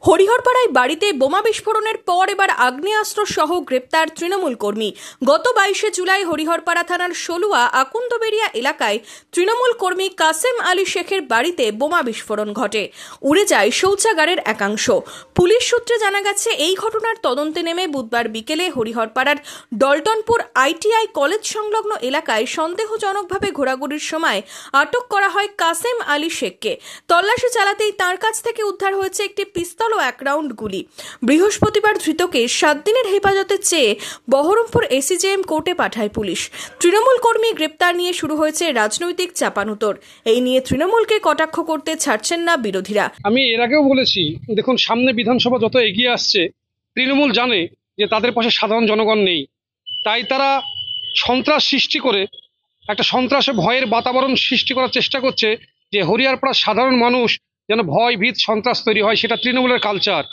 হরিহরপাড়ায় বাড়িতে বোমা বিস্ফোরণের পর এবার আগ্নেয়াস্ত্র সহ গ্রেপ্তার তৃণমূল কর্মী। গত 22শে জুলাই হরিহরপাড়া থানার সলুয়া আকুন্দবেড়িয়া এলাকায় তৃণমূল কর্মী কাসেম আলী শেখের বাড়িতে বোমা বিস্ফোরণ ঘটে। উড়ে যায় শৌচাগারের একাংশ। পুলিশ সূত্রে জানা গেছে, এই ঘটনার তদন্তে নেমে বুধবার বিকেলে হরিহরপাড়ার ডলটনপুর ITI কলেজ সংলগ্ন এলাকায় সন্দেহজনকভাবে ঘোরাঘুরির সময় আটক করা হয় কাসেম আলী শেখকে। তল্লাশি চালাতেই তাঁর কাছ থেকে উদ্ধার হয়েছে একটি পিস্তল ও 1 রাউন্ড গুলি। বৃহস্পতিবার ধৃতকে 7 দিনের হেফাজতে চেয়ে বহরমপুর SCJM কোর্টে পাঠায় পুলিশ। তৃণমূল কর্মী গ্রেপ্তার নিয়ে শুরু হয়েছে রাজনৈতিক চাপানুতর। এই নিয়ে তৃণমূলকে কটাক্ষ করতে ছাড়ছেন না বিরোধীরা। আমি এর আগেও বলেছি, দেখুন সামনে বিধানসভা যত এগিয়ে আসছে, তৃণমূল জানে যে তাদের পাশে সাধারণ জনগণ নেই, তাই তারা সন্ত্রাস সৃষ্টি করে একটা সন্ত্রাসে ভয়ের বাতাবরণ সৃষ্টি করার চেষ্টা করছে, যে হরিহরপাড়ার সাধারণ মানুষ যেন ভয় ভীত সন্ত্রাস তৈরি হয়। সেটা তৃণমূলের কালচার।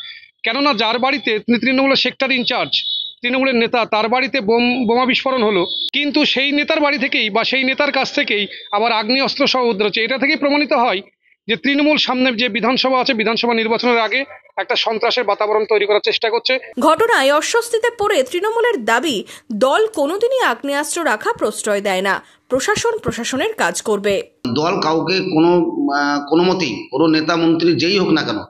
কেননা যার বাড়িতে তৃণমূলের সেক্টর ইনচার্জ, তৃণমূলের নেতা, তার বাড়িতে বোমা বিস্ফোরণ হলো, কিন্তু সেই নেতার বাড়ি থেকেই বা সেই নেতার কাছ থেকেই আবার আগ্নেয়াস্ত্র সহ উদ্ধার হচ্ছে। এটা থেকেই প্রমাণিত হয় যে তৃণমূল সামনে যে বিধানসভা আছে, বিধানসভা নির্বাচনের আগে একটা সন্ত্রাসের বাতাবরণ তৈরি করার চেষ্টা করছে। ঘটনায় অস্বস্তিতে পড়ে তৃণমূলের দাবি, দল কোনোদিনই আগ্নেয়াস্ত্র রাখা প্রশ্রয় দেয় না। প্রশাসনের কাজ করবে। দল কাউকে কোনো মতেই, কোনো নেতা মন্ত্রী যেই হোক না কেন,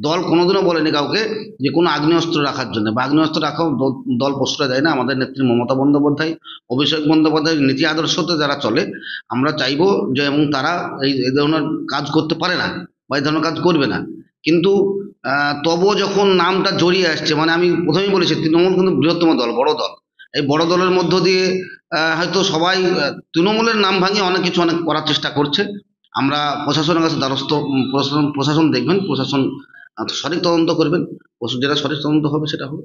দল কোনোদিনও বলেনি কাউকে যে কোনো আগ্নেয়াস্ত্র রাখার জন্য বা আগ্নেয়াস্ত্র রাখাও দল প্রশ্রয় দেয় না। আমাদের নেত্রী মমতা বন্দ্যোপাধ্যায়, অভিষেক বন্দ্যোপাধ্যায়ের নীতি আদর্শতে যারা চলে, আমরা চাইবো যে এবং তারা এই ধরনের কাজ করতে পারে না বা এই ধরনের কাজ করবে না। কিন্তু তবুও যখন নামটা জড়িয়ে আসছে, মানে আমি প্রথমেই বলেছি, তৃণমূল কিন্তু বৃহত্তম দল, বড় দল। এই বড় দলের মধ্য দিয়ে হয়তো সবাই তৃণমূলের নাম ভাঙিয়ে অনেক কিছু করার চেষ্টা করছে। আমরা প্রশাসনের কাছে দ্বারস্থ, প্রশাসন দেখবেন, প্রশাসন সঠিক তদন্ত করবেন, যেটা সঠিক তদন্ত হবে সেটা হবে।